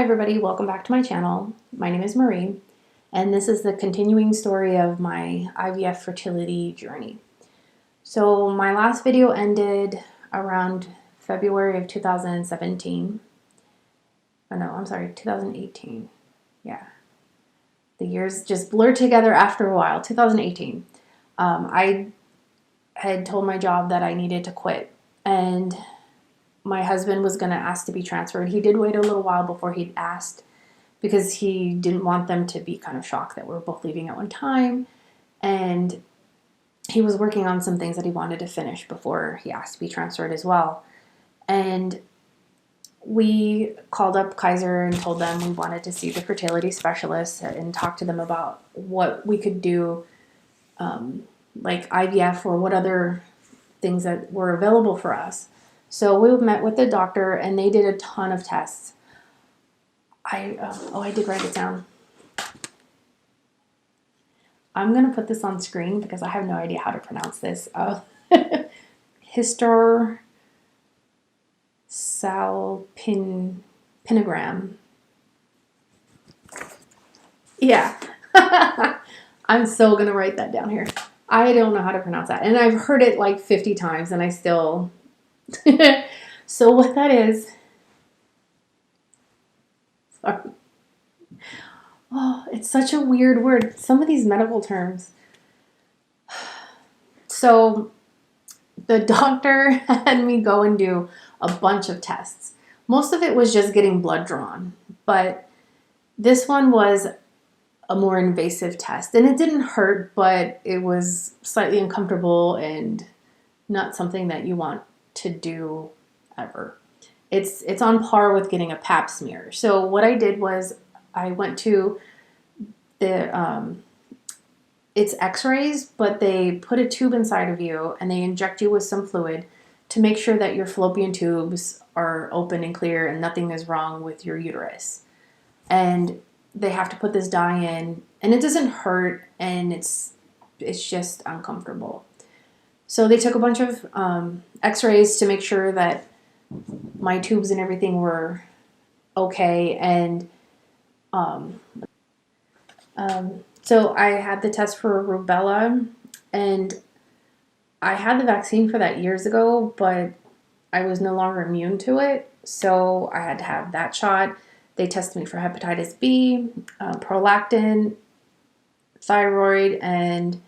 Hi everybody, welcome back to my channel. My name is Marie, and this is the continuing story of my IVF fertility journey. So my last video ended around February of 2017. Oh no, I'm sorry, 2018. Yeah. The years just blur together after a while. 2018. I had told my job that I needed to quit, and my husband was going to ask to be transferred. He did wait a little while before he'd asked, because he didn't want them to be kind of shocked that we were both leaving at one time. And he was working on some things that he wanted to finish before he asked to be transferred as well. And we called up Kaiser and told them we wanted to see the fertility specialist and talk to them about what we could do, like IVF or what other things that were available for us. So we met with the doctor and they did a ton of tests. I did write it down. I'm going to put this on screen because I have no idea how to pronounce this. Hysterosalpingogram. Yeah. I'm so going to write that down here. I don't know how to pronounce that. And I've heard it like 50 times and I still... So what that is... Sorry. Oh, it's such a weird word. Some of these medical terms. So the doctor had me go and do a bunch of tests. Most of it was just getting blood drawn, but this one was a more invasive test. And it didn't hurt, but it was slightly uncomfortable and not something that you want to do ever. It's on par with getting a pap smear. So what I did was I went to the it's x-rays, but they put a tube inside of you and they inject you with some fluid to make sure that your fallopian tubes are open and clear and nothing is wrong with your uterus. And they have to put this dye in, and it doesn't hurt, and it's just uncomfortable. So they took a bunch of x-rays to make sure that my tubes and everything were okay, and so I had the test for rubella, and I had the vaccine for that years ago, but I was no longer immune to it, so I had to have that shot. They tested me for hepatitis B, prolactin, thyroid, and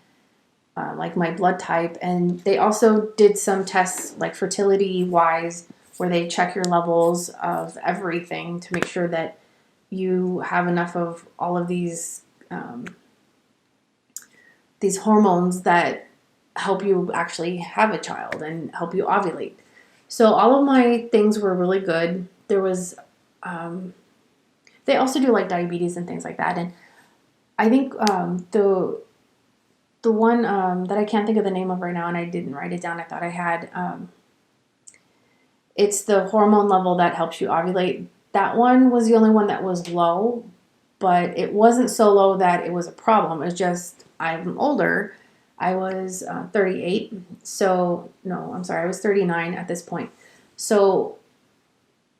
like my blood type. And they also did some tests like fertility-wise, where they check your levels of everything to make sure that you have enough of all of these hormones that help you actually have a child and help you ovulate. So all of my things were really good. There was, they also do like diabetes and things like that. And I think the one that I can't think of the name of right now, and I didn't write it down, I thought I had, it's the hormone level that helps you ovulate. That one was the only one that was low, but it wasn't so low that it was a problem. It's just, I'm older. I was 38. So, no, I'm sorry. I was 39 at this point. So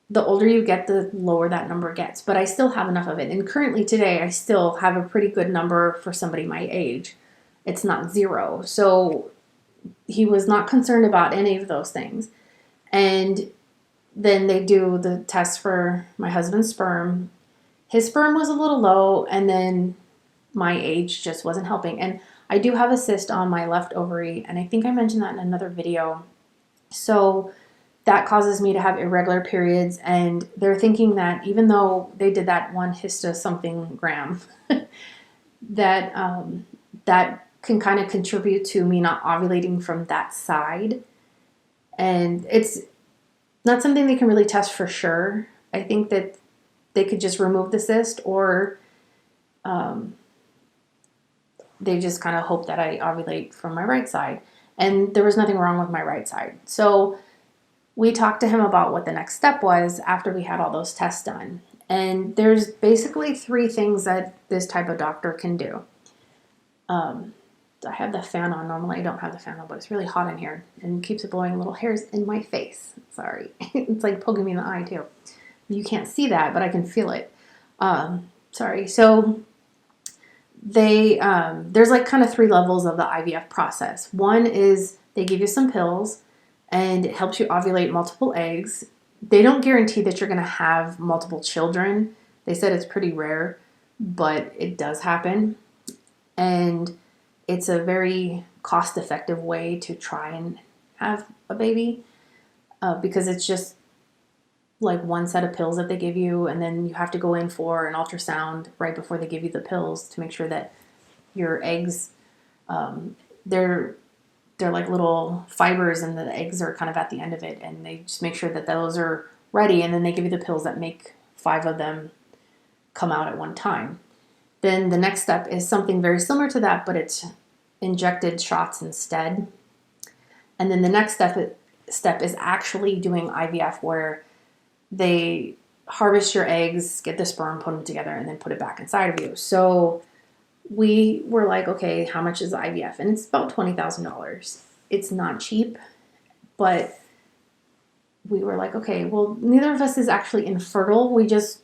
the older you get, the lower that number gets. But I still have enough of it. And currently today, I still have a pretty good number for somebody my age. It's not zero. So he was not concerned about any of those things. And then they do the test for my husband's sperm. His sperm was a little low, and then my age just wasn't helping. And I do have a cyst on my left ovary, and I think I mentioned that in another video. So that causes me to have irregular periods, and they're thinking that even though they did that one histo something gram, that that can kind of contribute to me not ovulating from that side. And it's not something they can really test for sure. I think that they could just remove the cyst, or they just kind of hope that I ovulate from my right side. And there was nothing wrong with my right side. So we talked to him about what the next step was after we had all those tests done. And there's basically 3 things that this type of doctor can do. I have the fan on. Normally I don't have the fan on, but it's really hot in here and keeps blowing little hairs in my face. Sorry. It's like poking me in the eye too. You can't see that, but I can feel it. Sorry. So there's like kind of 3 levels of the IVF process. One is they give you some pills and it helps you ovulate multiple eggs. They don't guarantee that you're going to have multiple children. They said it's pretty rare, but it does happen. And it's a very cost-effective way to try and have a baby because it's just like one set of pills that they give you, and then you have to go in for an ultrasound right before they give you the pills to make sure that your eggs, they're like little fibers, and the eggs are kind of at the end of it, and they just make sure that those are ready, and then they give you the pills that make 5 of them come out at one time. Then the next step is something very similar to that, but it's injected shots instead. And then the next step is actually doing IVF, where they harvest your eggs, get the sperm, put them together, and then put it back inside of you. So we were like, okay, how much is the IVF? And it's about $20,000. It's not cheap, but we were like, okay, well, neither of us is actually infertile. We just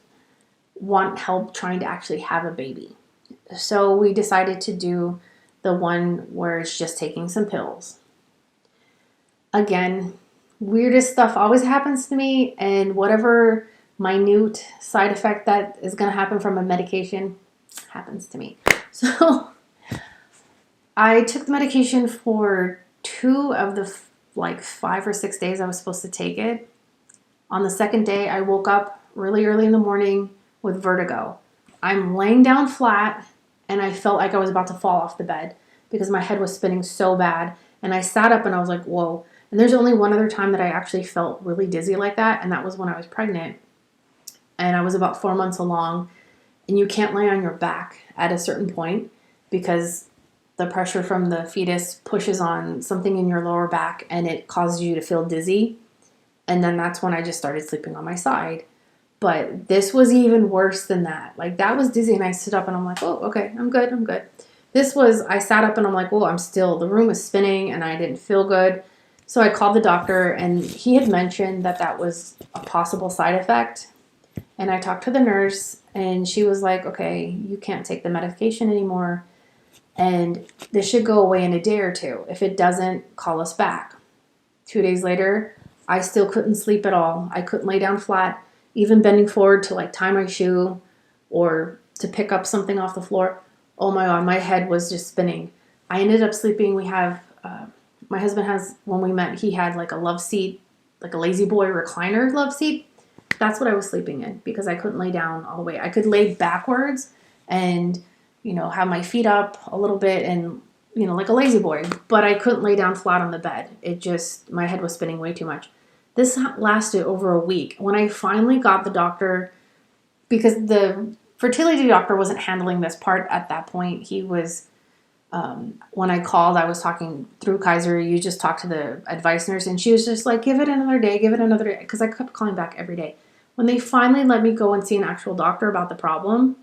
want help trying to actually have a baby. So we decided to do the one where it's just taking some pills. Again, weirdest stuff always happens to me, and whatever minute side effect that is going to happen from a medication happens to me. So I took the medication for 2 of the 5 or 6 days I was supposed to take it. On the second day, I woke up really early in the morning with vertigo. I'm laying down flat, and I felt like I was about to fall off the bed because my head was spinning so bad. And I sat up and I was like, whoa. And there's only one other time that I actually felt really dizzy like that, and that was when I was pregnant. And I was about 4 months along, and you can't lay on your back at a certain point because the pressure from the fetus pushes on something in your lower back, and it causes you to feel dizzy. And then that's when I just started sleeping on my side. But this was even worse than that. Like, that was dizzy, and I sit up and I'm like, oh, okay, I'm good. This was, I sat up and I'm like, oh, the room was spinning and I didn't feel good. So I called the doctor, and he had mentioned that that was a possible side effect. And I talked to the nurse, and she was like, okay, you can't take the medication anymore, and this should go away in a day or 2. If it doesn't, call us back. 2 days later, I still couldn't sleep at all. I couldn't lay down flat, even bending forward to tie my shoe or to pick up something off the floor. Oh my God, my head was just spinning. I ended up sleeping. My husband has, when we met, he had a love seat, like a lazy boy recliner love seat. That's what I was sleeping in because I couldn't lay down all the way. I could lay backwards and, have my feet up a little bit and, like a lazy boy, but I couldn't lay down flat on the bed. My head was spinning way too much. This lasted over a week. When I finally got the doctor, because the fertility doctor wasn't handling this part at that point, he was, when I called, I was talking through Kaiser. You just talk to the advice nurse, and she was just like, give it another day, because I kept calling back every day. When they finally let me go and see an actual doctor about the problem,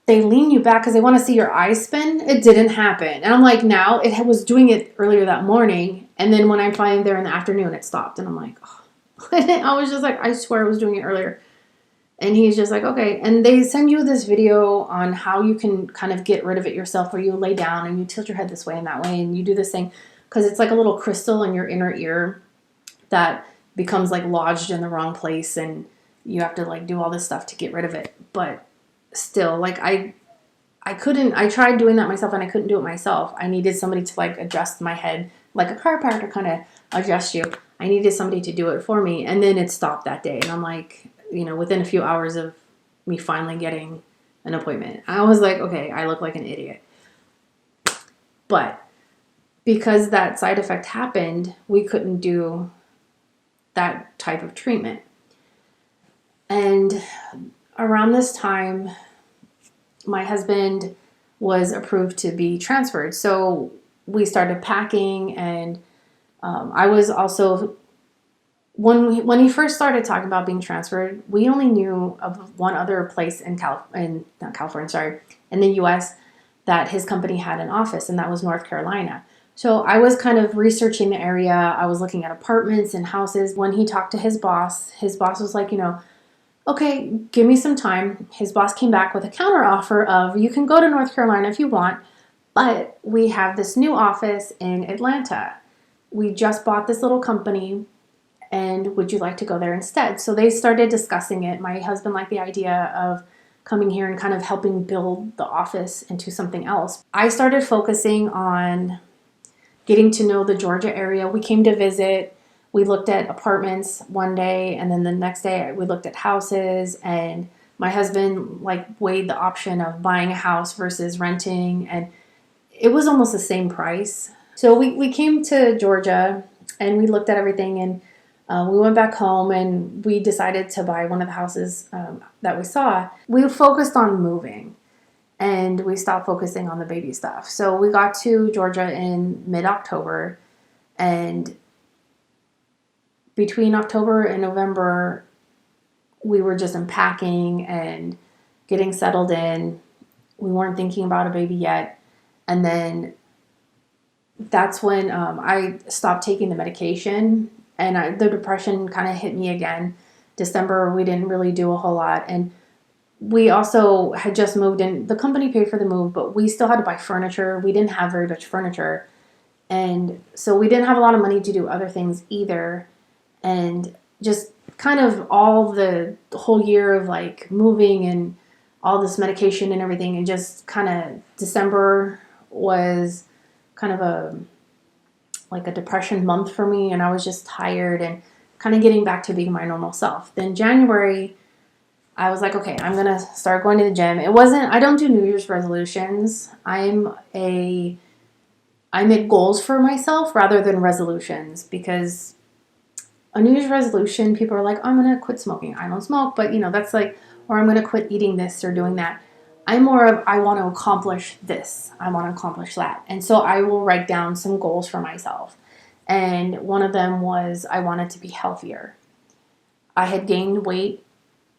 they lean you back because they want to see your eyes spin. It didn't happen. And I'm like, now, it was doing it earlier that morning, and then when I'm finally there in the afternoon, it stopped. And I'm like, oh. I was just like, I swear I was doing it earlier. And he's just like, okay. And they send you this video on how you can kind of get rid of it yourself, where you lay down and you tilt your head this way and that way, and you do this thing because it's like a little crystal in your inner ear that becomes lodged in the wrong place, and you have to do all this stuff to get rid of it. But still, I tried doing that myself, and I couldn't do it myself. I needed somebody to adjust my head, like a chiropractor kind of adjust you. I needed somebody to do it for me, and then it stopped that day. And I'm like, within a few hours of me finally getting an appointment, I was like, okay, I look like an idiot. But because that side effect happened, we couldn't do that type of treatment. And around this time, my husband was approved to be transferred. So we started packing, and I was also, when he first started talking about being transferred, we only knew of one other place in the U.S. that his company had an office, and that was North Carolina. So I was kind of researching the area. I was looking at apartments and houses. When he talked to his boss was like, okay, give me some time. His boss came back with a counter offer of, you can go to North Carolina if you want, but we have this new office in Atlanta. We just bought this little company, and would you like to go there instead? So they started discussing it. My husband liked the idea of coming here and kind of helping build the office into something else. I started focusing on getting to know the Georgia area. We came to visit. We looked at apartments one day, and then the next day we looked at houses, and my husband like weighed the option of buying a house versus renting, and it was almost the same price. So we came to Georgia and we looked at everything, and we went back home and we decided to buy one of the houses that we saw. We focused on moving and we stopped focusing on the baby stuff. So we got to Georgia in mid-October, and between October and November, we were just unpacking and getting settled in. We weren't thinking about a baby yet. And then that's when I stopped taking the medication, and the depression kind of hit me again. December, we didn't really do a whole lot. And we also had just moved in. The company paid for the move, but we still had to buy furniture. We didn't have very much furniture. And so we didn't have a lot of money to do other things either. And just kind of all the whole year of like moving and all this medication and everything, and just kind of December was kind of a depression month for me, and I was just tired and kind of getting back to being my normal self. Then January, I was like, okay, I'm gonna start going to the gym. I don't do New Year's resolutions. I make goals for myself rather than resolutions, because a New Year's resolution, people are like, I'm gonna quit smoking. I don't smoke, but that's like, or I'm gonna quit eating this or doing that. I'm more of, I want to accomplish this. I want to accomplish that. And so I will write down some goals for myself. And one of them was I wanted to be healthier. I had gained weight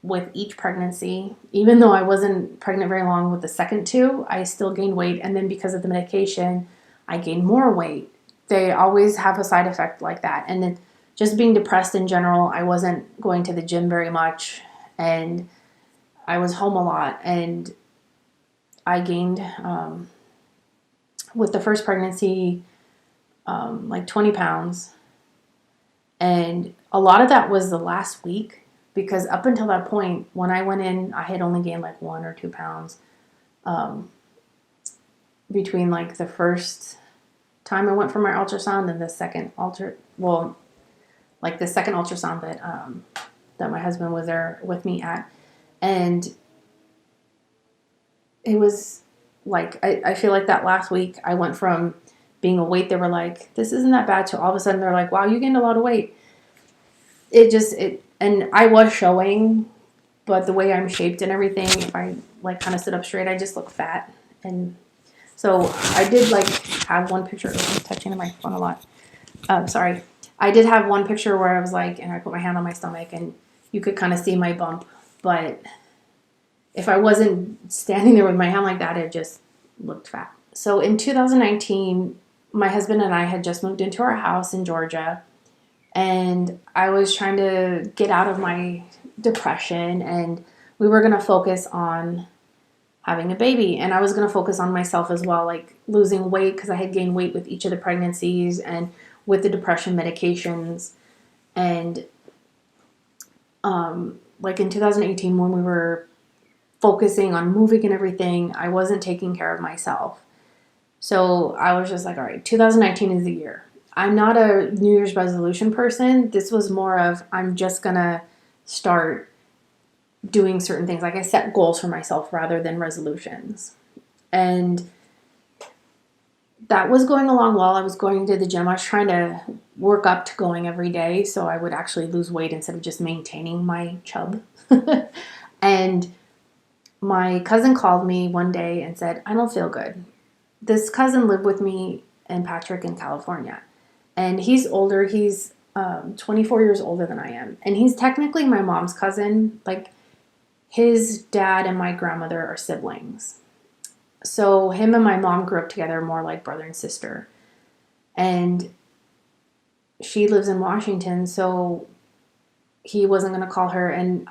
with each pregnancy. Even though I wasn't pregnant very long with the second two, I still gained weight. And then because of the medication, I gained more weight. They always have a side effect like that. And then just being depressed in general, I wasn't going to the gym very much. And I was home a lot. And I gained, with the first pregnancy, like 20 pounds. And a lot of that was the last week, because up until that point, when I went in, I had only gained like 1 or 2 pounds. Between like the first time I went for my ultrasound and the second the second ultrasound that my husband was there with me at. And it was like, I feel like that last week I went from being a weight they were like, this isn't that bad, to all of a sudden they're like, wow, you gained a lot of weight. And I was showing, but the way I'm shaped and everything, if I like kind of sit up straight, I just look fat. And so I did like have one picture, I'm touching my phone a lot. Sorry. I did have one picture where I was like, and I put my hand on my stomach and you could kind of see my bump, but if I wasn't standing there with my hand like that, it just looked fat. So in 2019, my husband and I had just moved into our house in Georgia, and I was trying to get out of my depression, and we were going to focus on having a baby, and I was going to focus on myself as well, like losing weight, because I had gained weight with each of the pregnancies and with the depression medications. And like in 2018, when we were focusing on moving and everything, I wasn't taking care of myself. So I was just like, all right, 2019 is the year. I'm not a New Year's resolution person. This was more of, I'm just going to start doing certain things. Like I set goals for myself rather than resolutions. And that was going along well. I was going to the gym. I was trying to work up to going every day so I would actually lose weight instead of just maintaining my chub. And my cousin called me one day and said, I don't feel good. This cousin lived with me and Patrick in California. And he's older. He's 24 years older than I am. And he's technically my mom's cousin. Like, his dad and my grandmother are siblings. So him and my mom grew up together more like brother and sister. And she lives in Washington. So he wasn't going to call her. And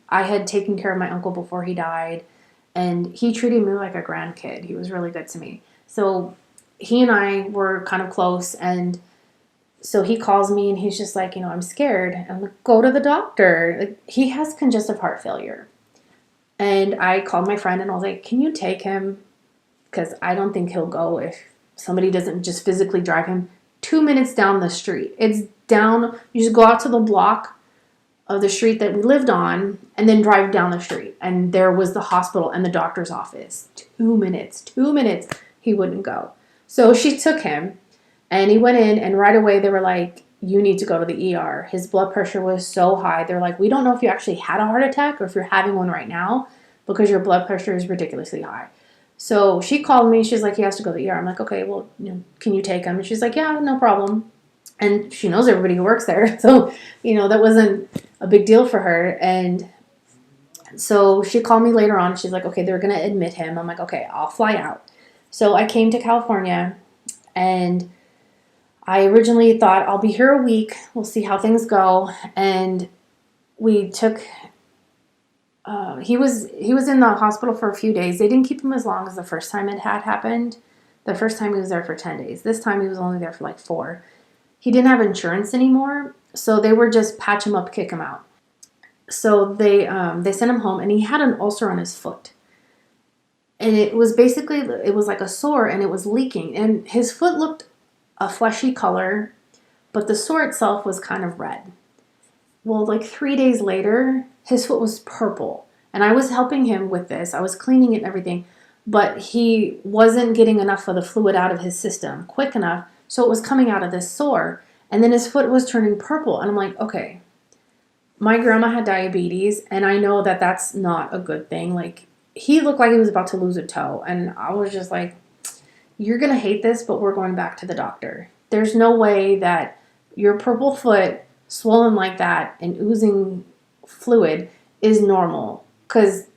I had taken care of my uncle before he died, and he treated me like a grandkid. He was really good to me. So he and I were kind of close, and so he calls me and he's just like, I'm scared. I'm like, go to the doctor. Like, he has congestive heart failure. And I called my friend and I was like, can you take him? Because I don't think he'll go if somebody doesn't just physically drive him 2 minutes down the street. It's down, you just go out to the block of the street that we lived on and then drive down the street. And there was the hospital and the doctor's office. 2 minutes. He wouldn't go. So she took him and he went in, and right away they were like, you need to go to the ER. His blood pressure was so high. They're like, we don't know if you actually had a heart attack or if you're having one right now because your blood pressure is ridiculously high. So she called me. She's like, he has to go to the ER. I'm like, okay, well, can you take him? And she's like, yeah, no problem. And she knows everybody who works there. So, that wasn't a big deal for her. And so she called me later on. She's like, okay, they're going to admit him. I'm like, okay, I'll fly out. So I came to California, and I originally thought I'll be here a week. We'll see how things go. And we took, he was in the hospital for a few days. They didn't keep him as long as the first time it had happened. The first time he was there for 10 days. This time he was only there for like 4. He didn't have insurance anymore, so they were just patch him up, kick him out. So they sent him home, and he had an ulcer on his foot. And it was like a sore, and it was leaking. And his foot looked a fleshy color, but the sore itself was kind of red. Well, like 3 days later, his foot was purple. And I was helping him with this. I was cleaning it and everything, but he wasn't getting enough of the fluid out of his system quick enough, so it was coming out of this sore. And then his foot was turning purple. And I'm like, okay, my grandma had diabetes, and I know that that's not a good thing. Like, he looked like he was about to lose a toe. And I was just like, you're going to hate this, but we're going back to the doctor. There's no way that your purple foot, swollen like that and oozing fluid, is normal. Because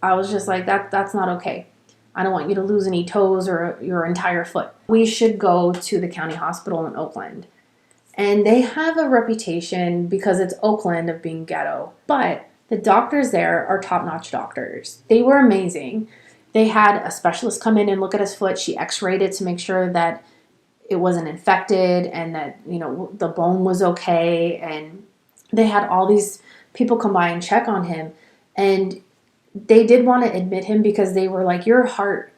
I was just like, that's not okay. I don't want you to lose any toes or your entire foot. We should go to the county hospital in Oakland. And they have a reputation, because it's Oakland, of being ghetto. But the doctors there are top-notch doctors. They were amazing. They had a specialist come in and look at his foot. She x-rayed it to make sure that it wasn't infected and that, the bone was okay. And they had all these people come by and check on him. And they did want to admit him because they were like, your heart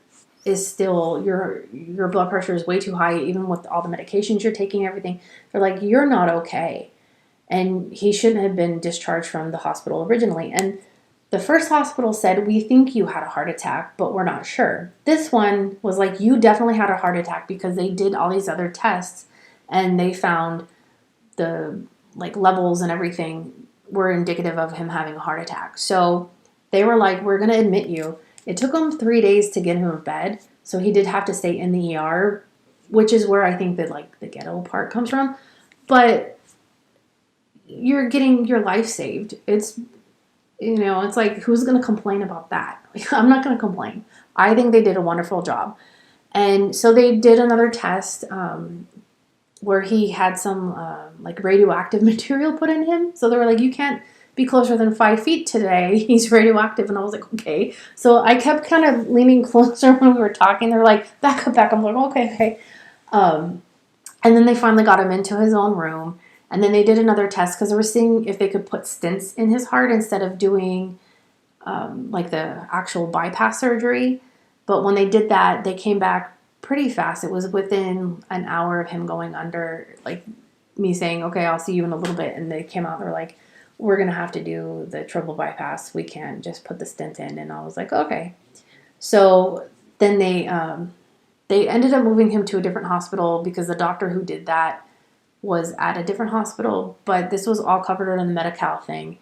is still, your blood pressure is way too high, even with all the medications you're taking, everything. They're like, you're not okay. And he shouldn't have been discharged from the hospital originally. And the first hospital said, we think you had a heart attack, but we're not sure. This one was like, you definitely had a heart attack, because they did all these other tests and they found the levels and everything were indicative of him having a heart attack. So they were like, we're going to admit you. It took him 3 days to get him in bed. So he did have to stay in the ER, which is where I think that the ghetto part comes from. But you're getting your life saved. It's like, who's going to complain about that? I'm not going to complain. I think they did a wonderful job. And so they did another test where he had some radioactive material put in him. So they were like, you can't be closer than 5 feet today. He's radioactive. And I was like, okay. So I kept kind of leaning closer when we were talking. They're like, back up. I'm like, okay. And then they finally got him into his own room. And then they did another test because they were seeing if they could put stents in his heart instead of doing the actual bypass surgery. But when they did that, they came back pretty fast. It was within an hour of him going under, me saying, okay, I'll see you in a little bit. And they came out, they're like, we're going to have to do the triple bypass. We can't just put the stent in. And I was like, okay. So then they ended up moving him to a different hospital because the doctor who did that was at a different hospital, but this was all covered in the Medi-Cal thing.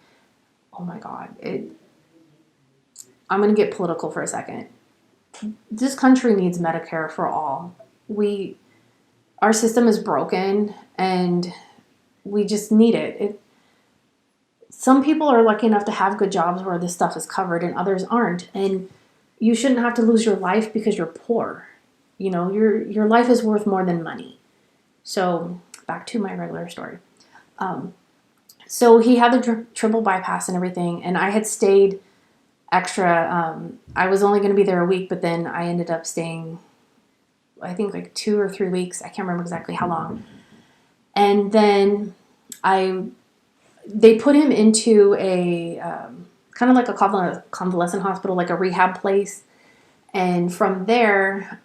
Oh my God. I'm going to get political for a second. This country needs Medicare for all. Our system is broken and we just need it. Some people are lucky enough to have good jobs where this stuff is covered and others aren't. And you shouldn't have to lose your life because you're poor. Your life is worth more than money. So back to my regular story. So he had the triple bypass and everything, and I had stayed extra. I was only going to be there a week, but then I ended up staying, I think, like 2 or 3 weeks. I can't remember exactly how long. And then they put him into a kind of like a convalescent hospital, like a rehab place. And from there,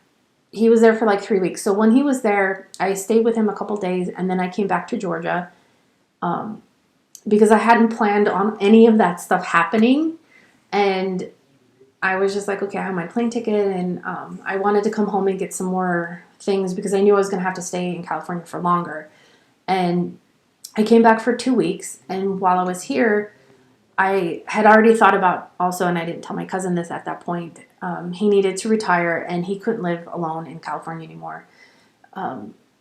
he was there for like 3 weeks. So when he was there, I stayed with him a couple days, and then I came back to Georgia because I hadn't planned on any of that stuff happening. And I was just like, okay, I have my plane ticket, and I wanted to come home and get some more things because I knew I was going to have to stay in California for longer. And I came back for 2 weeks, and while I was here, I had already thought about also, and I didn't tell my cousin this at that point, he needed to retire, and he couldn't live alone in California anymore.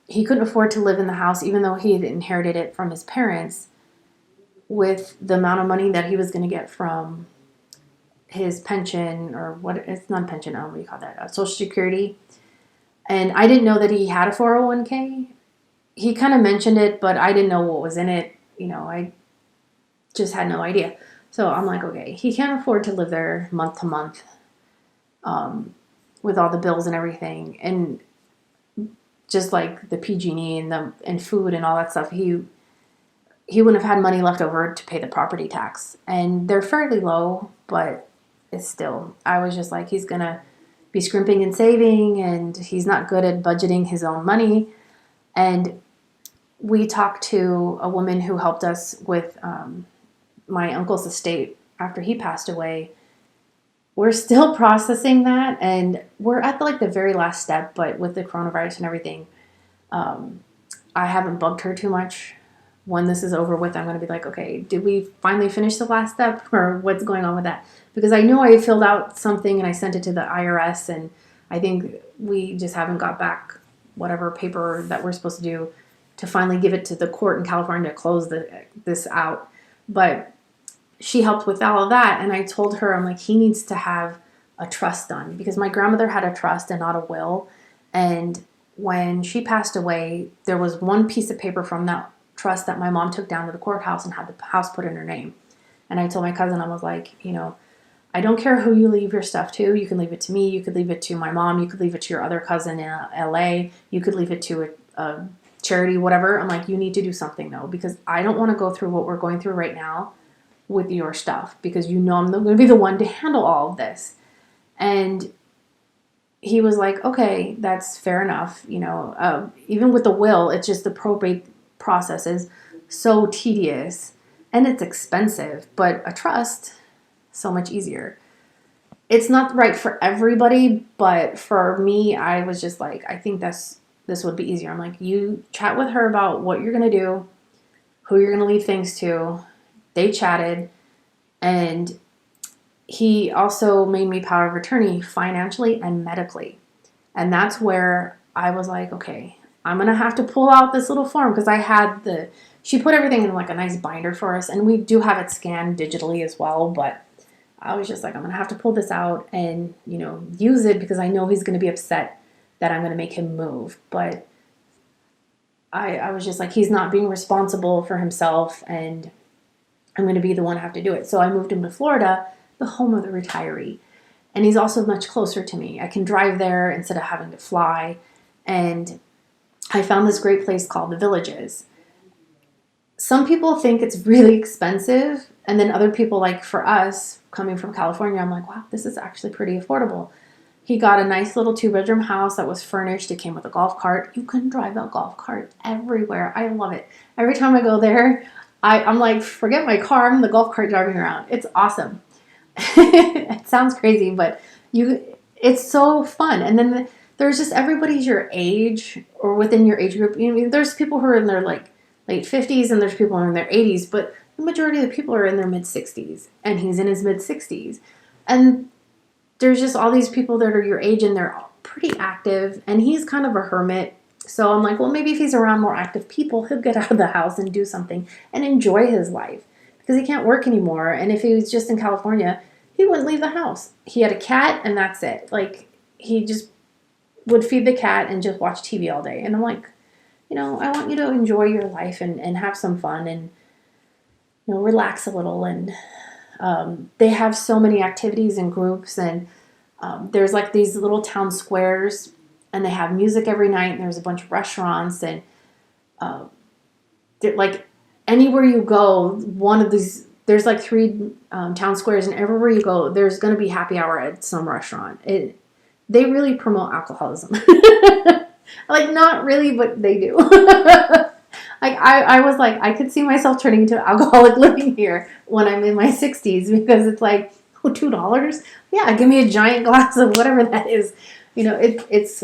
He couldn't afford to live in the house, even though he had inherited it from his parents, with the amount of money that he was going to get from his pension, or what, it's not pension, what do you call that, Social Security. And I didn't know that he had a 401k. He kind of mentioned it, but I didn't know what was in it. I just had no idea. So I'm like, okay, he can't afford to live there month to month with all the bills and everything. And just like the PG&E and food and all that stuff, he wouldn't have had money left over to pay the property tax. And they're fairly low, but it's still, I was just like, he's going to be scrimping and saving, and he's not good at budgeting his own money. And we talked to a woman who helped us with my uncle's estate after he passed away. We're still processing that, and we're at the very last step, but with the coronavirus and everything, I haven't bugged her too much. When this is over with, I'm going to be like, okay, did we finally finish the last step, or what's going on with that? Because I know I filled out something and I sent it to the IRS, and I think we just haven't got back whatever paper that we're supposed to do to finally give it to the court in California to close this out. But she helped with all of that, and I told her, I'm like, he needs to have a trust done, because my grandmother had a trust and not a will. And when she passed away, there was one piece of paper from that trust that my mom took down to the courthouse and had the house put in her name. And I told my cousin, I was like, I don't care who you leave your stuff to. You can leave it to me. You could leave it to my mom. You could leave it to your other cousin in LA. You could leave it to a charity, whatever. I'm like, you need to do something though, because I don't want to go through what we're going through right now with your stuff, because I'm going to be the one to handle all of this. And he was like, okay, that's fair enough. Even with the will, it's just the probate process is so tedious and it's expensive, but a trust, so much easier. It's not right for everybody, but for me, I was just like, I think this would be easier. I'm like, you chat with her about what you're going to do, who you're going to leave things to. They chatted, and he also made me power of attorney financially and medically. And that's where I was like, okay, I'm going to have to pull out this little form, because she put everything in like a nice binder for us, and we do have it scanned digitally as well. But I was just like, I'm going to have to pull this out and, use it, because I know he's going to be upset that I'm going to make him move. But I was just like, he's not being responsible for himself, and I'm going to be the one to have to do it. So I moved him to Florida, the home of the retiree. And he's also much closer to me. I can drive there instead of having to fly. And I found this great place called The Villages. Some people think it's really expensive. And then other people, like for us, coming from California, I'm like, wow, this is actually pretty affordable. He got a nice little 2-bedroom house that was furnished. It came with a golf cart. You can drive a golf cart everywhere. I love it. Every time I go there, I'm like, forget my car. I'm in the golf cart driving around. It's awesome. It sounds crazy, but it's so fun. And then there's just everybody's your age or within your age group. There's people who are in their late 50s, and there's people who are in their 80s, but the majority of the people are in their mid 60s, and he's in his mid 60s. And there's just all these people that are your age, and they're pretty active, and he's kind of a hermit. So I'm like, well, maybe if he's around more active people, he'll get out of the house and do something and enjoy his life, because he can't work anymore. And if he was just in California, he wouldn't leave the house. He had a cat, and that's it. Like, he just would feed the cat and just watch TV all day. And I'm like, I want you to enjoy your life and have some fun. And relax a little. And they have so many activities and groups, and there's like these little town squares, and they have music every night, and there's a bunch of restaurants, and like anywhere you go, one of these, there's like three town squares, and everywhere you go, there's going to be happy hour at some restaurant. They really promote alcoholism. Like, not really, but they do. Like, I was like, I could see myself turning into alcoholic living here when I'm in my 60s, because it's like, oh, $2? Yeah, give me a giant glass of whatever that is. It's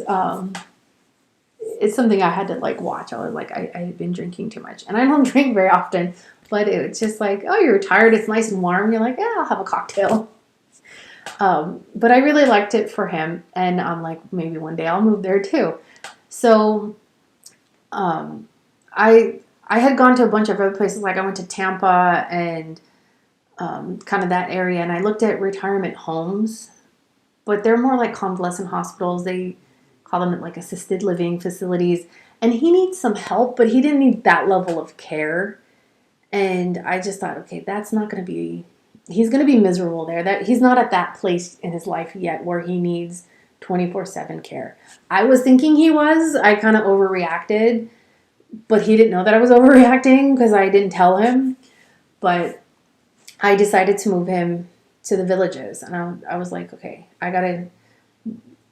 something I had to like watch. I was like, I had been drinking too much, and I don't drink very often, but it's just like, oh, you're tired, it's nice and warm, you're like, yeah, I'll have a cocktail. But I really liked it for him, and I'm like, maybe one day I'll move there too. So I had gone to a bunch of other places. Like, I went to Tampa and kind of that area, and I looked at retirement homes, but they're more like convalescent hospitals. They call them like assisted living facilities, and he needs some help, but he didn't need that level of care. And I just thought, okay, that's not going to be, he's going to be miserable there. That he's not at that place in his life yet where he needs 24/7 care. I was thinking he was. I kind of overreacted, but he didn't know that I was overreacting because I didn't tell him. But I decided to move him to the Villages, and I was like, okay, I got to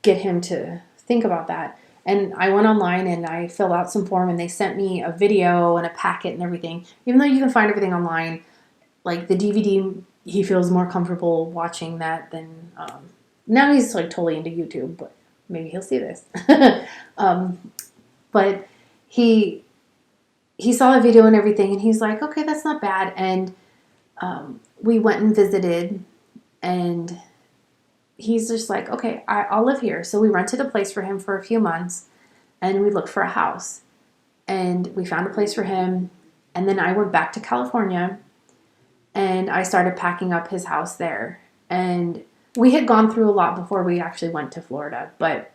get him to think about that. And I went online and I filled out some form, and they sent me a video and a packet and everything. Even though you can find everything online, like the DVD, he feels more comfortable watching that than, now he's like totally into YouTube, but maybe he'll see this. But he saw the video and everything, and he's like, okay, that's not bad. And we went and visited, and he's just like, okay, I'll live here. So we rented a place for him for a few months, and we looked for a house, and we found a place for him. And then I went back to California, and I started packing up his house there. And we had gone through a lot before we actually went to Florida, but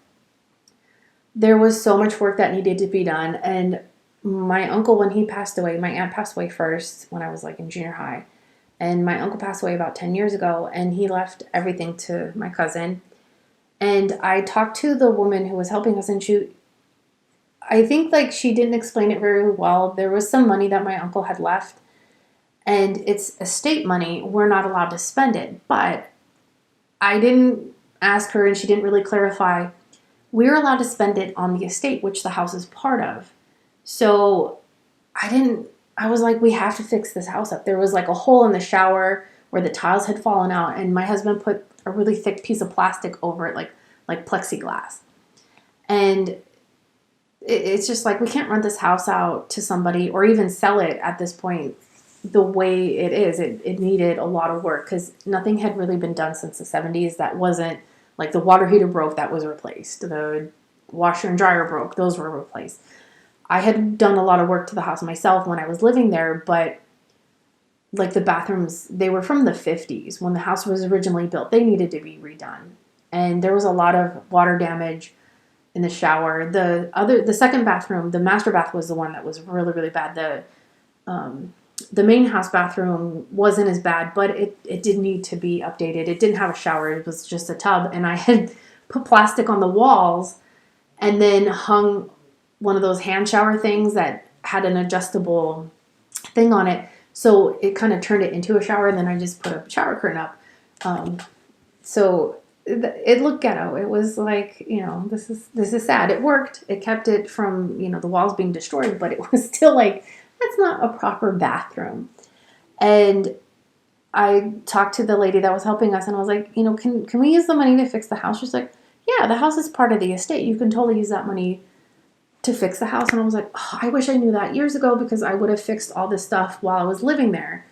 there was so much work that needed to be done. And my uncle, when he passed away, my aunt passed away first when I was like in junior high. And my uncle passed away about 10 years ago, and he left everything to my cousin. And I talked to the woman who was helping us, and I think like she didn't explain it very well. There was some money that my uncle had left, and it's estate money. We're not allowed to spend it. But I didn't ask her, and she didn't really clarify. We're allowed to spend it on the estate, which the house is part of. So I was like, we have to fix this house up. There was like a hole in the shower where the tiles had fallen out, and my husband put a really thick piece of plastic over it, like plexiglass. And it's just like, we can't rent this house out to somebody or even sell it at this point the way it is. It needed a lot of work because nothing had really been done since the 70s. That wasn't like, the water heater broke, that was replaced. The washer and dryer broke, those were replaced. I had done a lot of work to the house myself when I was living there, but like the bathrooms, they were from the 50s. When the house was originally built, they needed to be redone. And there was a lot of water damage in the shower. The second bathroom, the master bath, was the one that was really, really bad. The main house bathroom wasn't as bad, but it did need to be updated. It didn't have a shower. It was just a tub. And I had put plastic on the walls and then hung one of those hand shower things that had an adjustable thing on it. So it kind of turned it into a shower, and then I just put a shower curtain up. So it looked ghetto. It was like, this is sad. It worked. It kept it from, the walls being destroyed, but it was still like, that's not a proper bathroom. And I talked to the lady that was helping us, and I was like, can we use the money to fix the house? She's like, yeah, the house is part of the estate. You can totally use that money to fix the house. And I was like, oh, I wish I knew that years ago, because I would have fixed all this stuff while I was living there.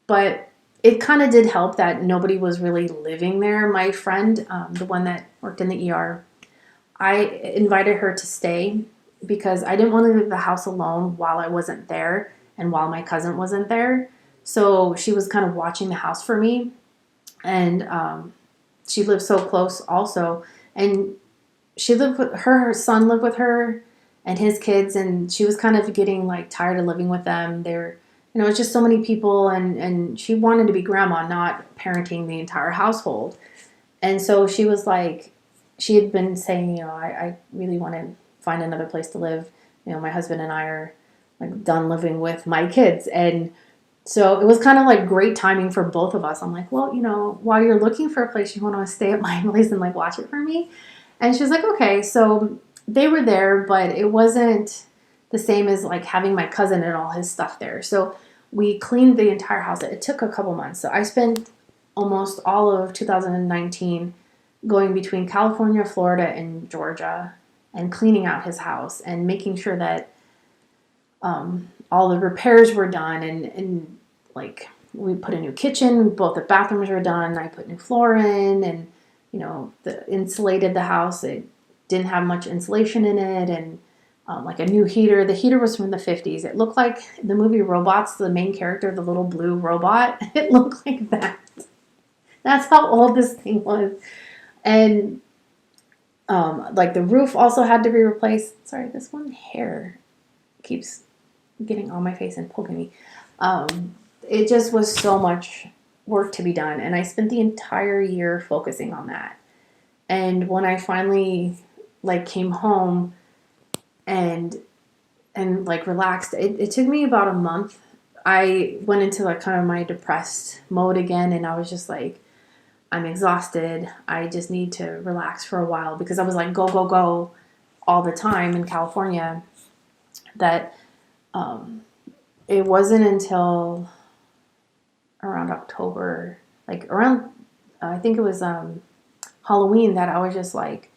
But it kind of did help that nobody was really living there. My friend, the one that worked in the ER, I invited her to stay because I didn't want to leave the house alone while I wasn't there and while my cousin wasn't there. So she was kind of watching the house for me. And she lived so close also. And she lived with her son lived with her and his kids, and she was kind of getting like tired of living with them. And it was just so many people, and she wanted to be grandma, not parenting the entire household. And so she was like, she had been saying, I really want to find another place to live. My husband and I are like done living with my kids. And so it was kind of like great timing for both of us. I'm like, well, while you're looking for a place, you want to stay at my place and like watch it for me. And she's like, okay. So they were there, but it wasn't the same as like having my cousin and all his stuff there. So we cleaned the entire house. It took a couple months. So I spent almost all of 2019 going between California, Florida, and Georgia and cleaning out his house and making sure that all the repairs were done, and like we put a new kitchen, both the bathrooms were done. I put new floor in, and insulated the house. It didn't have much insulation in it, and like a new heater. The heater was from the 50s. It looked like the movie Robots, the main character, the little blue robot. It looked like that. That's how old this thing was. And like the roof also had to be replaced. Sorry, this one hair keeps getting on my face and poking me. It just was so much work to be done. And I spent the entire year focusing on that. And when I finally like came home and like relaxed, it took me about a month. I went into like kind of my depressed mode again, and I was just like, I'm exhausted. I just need to relax for a while, because I was like go, go, go all the time in California, that it wasn't until around October, like around, I think it was Halloween, that I was just like,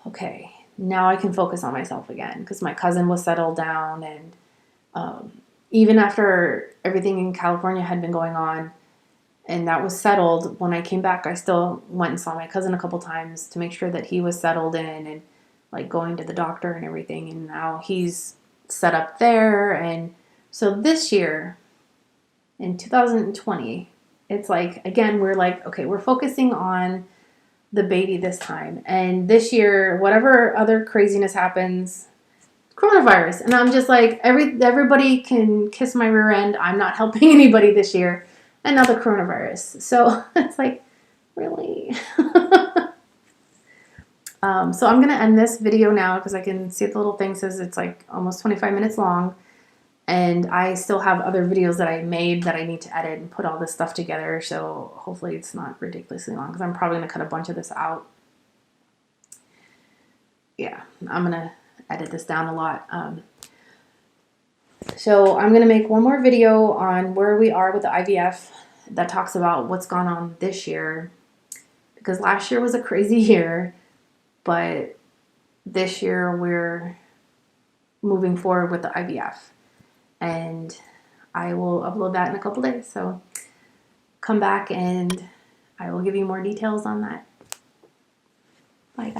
okay, now I can focus on myself again, because my cousin was settled down. And even after everything in California had been going on and that was settled, when I came back, I still went and saw my cousin a couple times to make sure that he was settled in, and like going to the doctor and everything. And now he's set up there. And so this year in 2020, it's like, again, we're like, okay, we're focusing on the baby this time. And this year, whatever other craziness happens, coronavirus. And I'm just like, everybody can kiss my rear end. I'm not helping anybody this year. And now the coronavirus. So it's like, really? So I'm going to end this video now, because I can see the little thing says it's like almost 25 minutes long. And I still have other videos that I made that I need to edit and put all this stuff together. So hopefully it's not ridiculously long, because I'm probably going to cut a bunch of this out. Yeah, I'm going to edit this down a lot. So I'm going to make one more video on where we are with the IVF that talks about what's gone on this year, because last year was a crazy year, but this year we're moving forward with the IVF, and I will upload that in a couple days. So come back and I will give you more details on that. Bye, guys.